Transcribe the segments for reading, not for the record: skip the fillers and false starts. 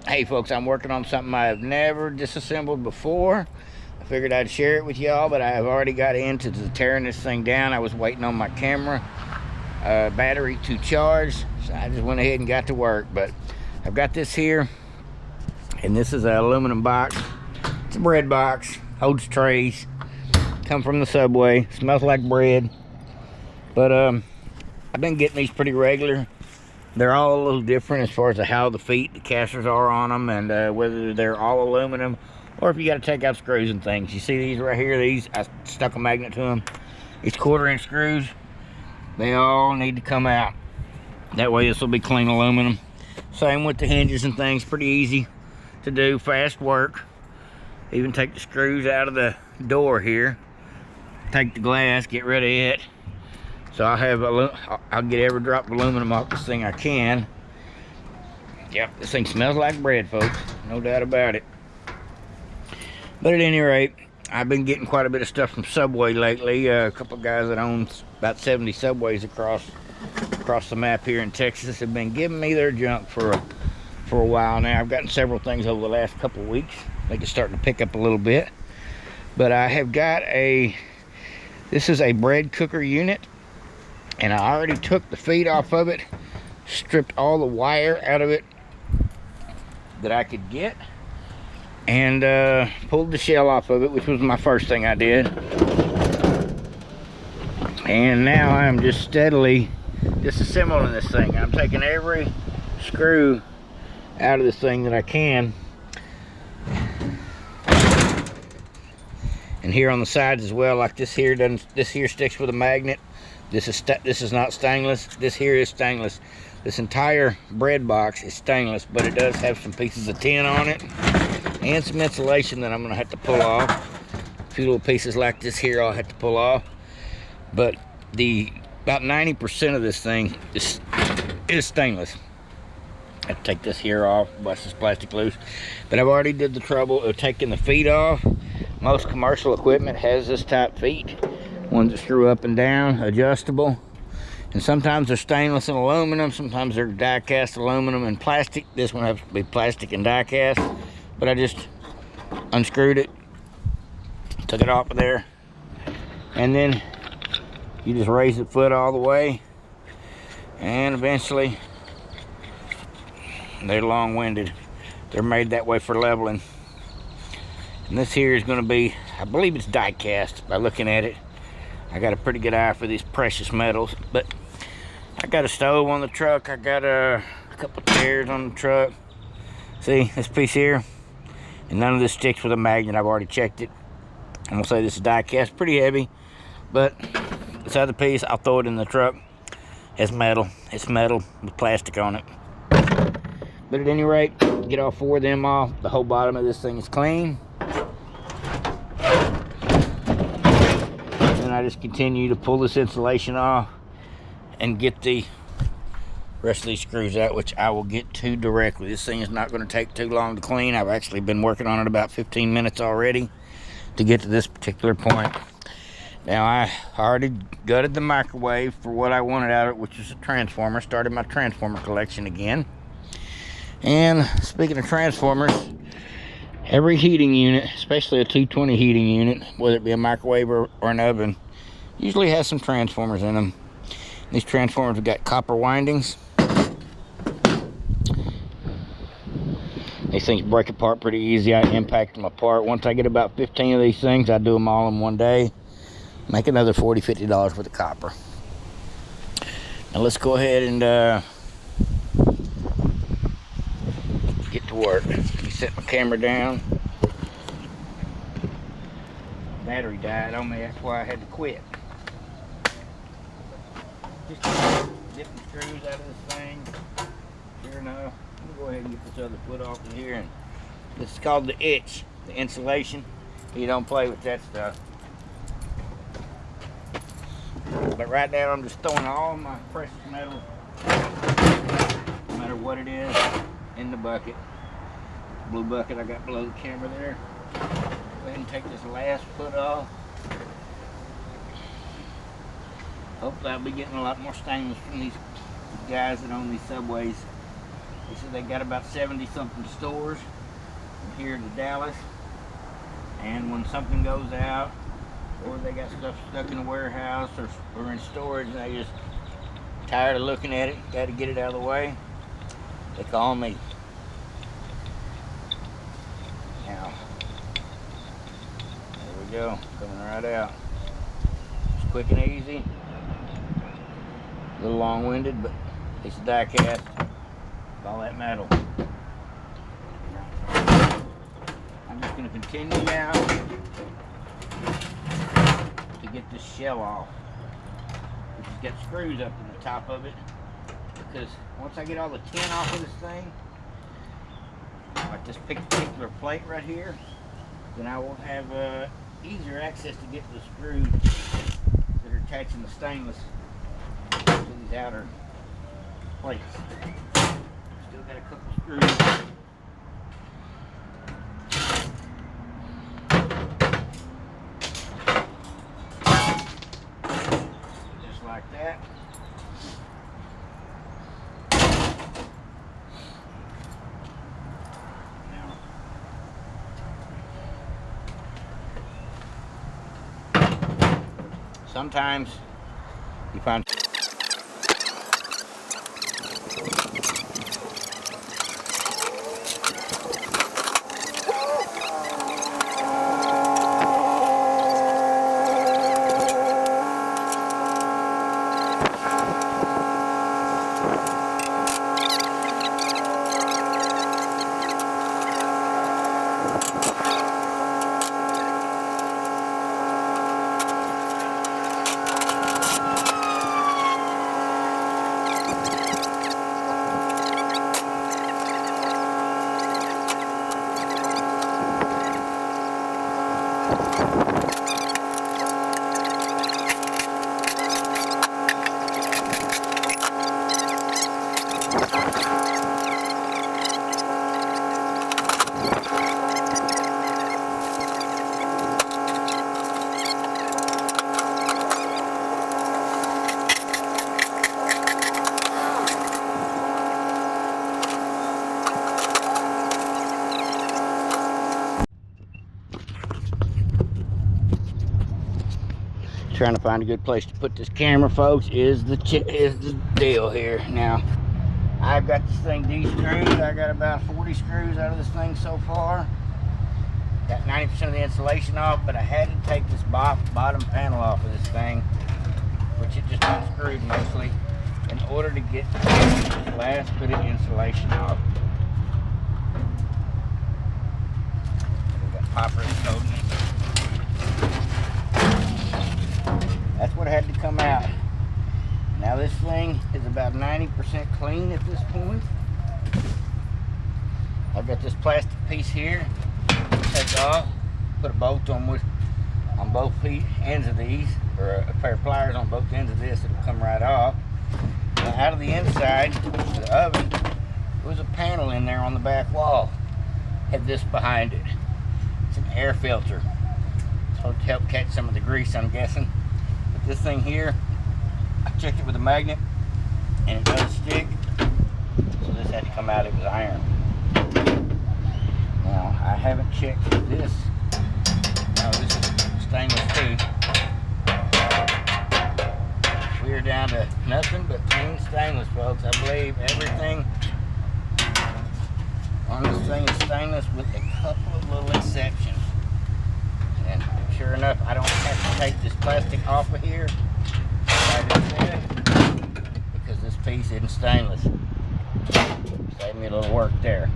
Hey folks, I'm working on something I've never disassembled before. I figured I'd share it with y'all, but I have already got into tearing this thing down. I was waiting on my camera battery to charge, so I just went ahead and got to work. But I've got this here, and this is an aluminum box. It's a bread box, holds trays, come from the Subway, smells like bread. But I've been getting these pretty regular. They're all a little different as far as how the feet, the casters are on them, and whether they're all aluminum or if you got to take out screws and things. You see these right here? These, I stuck a magnet to them. These 1/4" screws, they all need to come out. That way this will be clean aluminum. Same with the hinges and things. Pretty easy to do, fast work. Even take the screws out of the door here. Take the glass, get rid of it. So I'll get every drop of aluminum off this thing I can. Yep, this thing smells like bread, folks. No doubt about it. But at any rate, I've been getting quite a bit of stuff from Subway lately. A couple of guys that own about 70 Subways across the map here in Texas have been giving me their junk for a while now. I've gotten several things over the last couple of weeks. I think it's starting to pick up a little bit. But I have got this is a bread cooker unit. And I already took the feet off of it, stripped all the wire out of it that I could get, and pulled the shell off of it, which was my first thing I did. And now I'm just steadily disassembling this thing. I'm taking every screw out of this thing that I can. And here on the sides as well, like this here sticks with a magnet. This is not stainless. This here is stainless. This entire bread box is stainless, but it does have some pieces of tin on it and some insulation that I'm gonna have to pull off. A few little pieces like this here I'll have to pull off. But about 90% of this thing is stainless. I have to take this here off, bust this plastic loose. But I've already did the trouble of taking the feet off. Most commercial equipment has this type feet. Ones that screw up and down, adjustable. And sometimes they're stainless and aluminum, sometimes they're die cast aluminum and plastic. This one has to be plastic and die cast. But I just unscrewed it, took it off of there, and then you just raise the foot all the way, and eventually they're long-winded. They're made that way for leveling. And this here is going to be, I believe it's die cast by looking at it. I got a pretty good eye for these precious metals. But I got a stove on the truck. I got a couple chairs on the truck. See this piece here? And none of this sticks with a magnet. I've already checked it. I'm gonna say this is die cast, pretty heavy. But this other piece, I'll throw it in the truck. It's metal. It's metal with plastic on it. But at any rate, get all 4 of them off. The whole bottom of this thing is clean. I just continue to pull this insulation off and get the rest of these screws out, which I will get to directly. This thing is not going to take too long to clean. I've actually been working on it about 15 minutes already to get to this particular point. Now I already gutted the microwave for what I wanted out of it, which is a transformer. Started my transformer collection again. And speaking of transformers, every heating unit, especially a 220 heating unit, whether it be a microwave or an oven, usually has some transformers in them. These transformers have got copper windings. These things break apart pretty easy. I impact them apart. Once I get about 15 of these things, I do them all in one day. Make another $40, $50 worth of copper. Now let's go ahead and get to work. Let me set my camera down. Battery died on me, that's why I had to quit. Just get the screws out of this thing. Sure enough, let me go ahead and get this other foot off of here. And this is called the itch, the insulation. You don't play with that stuff. But right now I'm just throwing all my precious metal, no matter what it is, in the bucket. Blue bucket I got below the camera there. Go ahead and take this last foot off. Hopefully I'll be getting a lot more stainless from these guys that own these Subways. This Texas. They got about 70 something stores from here to Dallas. And when something goes out, or they got stuff stuck in a warehouse or in storage, and they just tired of looking at it, got to get it out of the way, they call me. Now, there we go, coming right out. It's quick and easy. A little long-winded, but it's a die cast. All that metal. I'm just going to continue now to get this shell off. It's got screws up in the top of it, because once I get all the tin off of this thing, like this particular plate right here, then I will have easier access to get the screws that are attaching the stainless to these outer plates. Still got a couple screws. Just like that. Now, sometimes you find trying to find a good place to put this camera, folks, is the deal here. Now, I've got this thing de-screwed. I got about 40 screws out of this thing so far. Got 90% of the insulation off, but I had to take this bottom panel off of this thing, which it just unscrewed mostly, in order to get the last bit of insulation off. We've got poppers coating it. That's what had to come out. Now this thing is about 90% clean at this point. I've got this plastic piece here. Take off. Put a bolt on both ends of these, or a pair of pliers on both ends of this. It'll come right off. Now out of the inside of the oven, there was a panel in there on the back wall. Had this behind it. It's an air filter. So to help catch some of the grease, I'm guessing. This thing here, I checked it with a magnet and it does stick, so this had to come out. It was iron. Now I haven't checked this. No, this is stainless too. We are down to nothing but clean stainless, folks. I believe everything on this thing is stainless, with a couple of little exceptions. And sure enough, I don't have to take this plastic off of here, like I said, because this piece isn't stainless. Save me a little work there.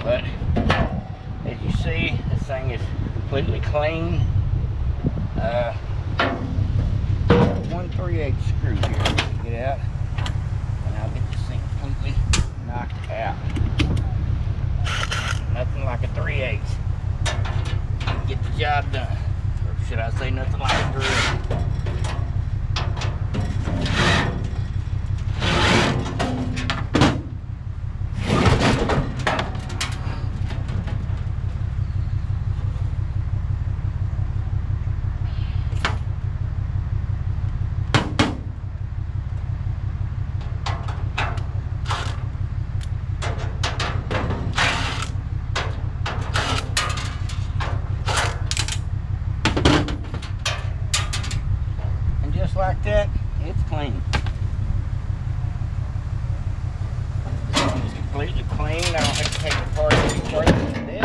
But as you see, this thing is completely clean. 1/3/8 screw here to get out, and I'll get this thing completely knocked out. Nothing like a 3/8. Get the job done, or should I say nothing like a drill. clean. I don't have to take it apart any further than this.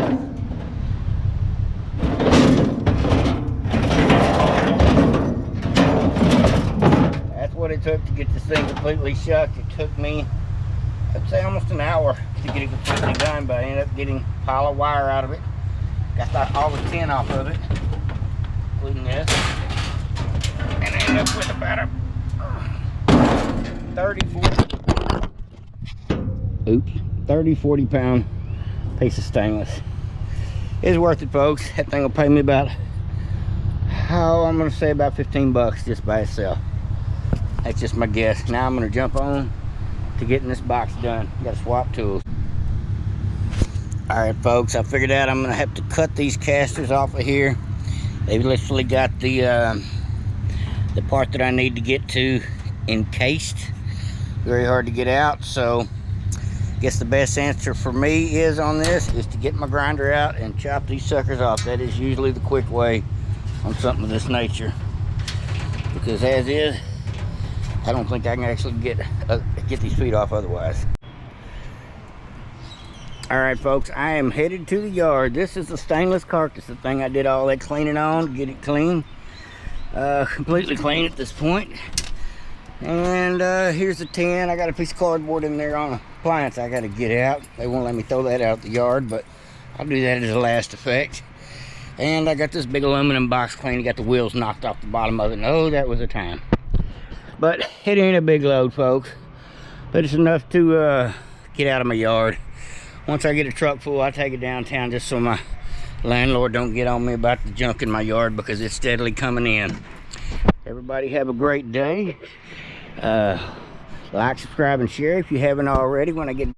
That's what it took to get this thing completely shut. It took me, I'd say, almost an hour to get it completely done, but I ended up getting a pile of wire out of it. Got all the tin off of it, including this. And I ended up with about a 40 pound piece of stainless. It's worth it, folks. That thing will pay me about, I'm gonna say about 15 bucks just by itself. That's just my guess. Now I'm gonna jump on to getting this box done. Gotta swap tools. All right, folks, I figured out I'm gonna have to cut these casters off of here. They've literally got the part that I need to get to encased. Very hard to get out, so I guess the best answer for me is on this is to get my grinder out and chop these suckers off. That is usually the quick way on something of this nature, because as is, I don't think I can actually get these feet off otherwise. All right, folks, I am headed to the yard. This is the stainless carcass, the thing I did all that cleaning on to get it clean, completely clean at this point. And here's the tin. I got a piece of cardboard in there on appliance I got to get out. They won't let me throw that out the yard, but I'll do that as a last effect. And I got this big aluminum box clean. Got the wheels knocked off the bottom of it. Oh, that was a time. But it ain't a big load, folks, but it's enough to get out of my yard. Once I get a truck full, I take it downtown just so my landlord don't get on me about the junk in my yard, because it's steadily coming in. Everybody have a great day. Like, subscribe, and share if you haven't already. When I get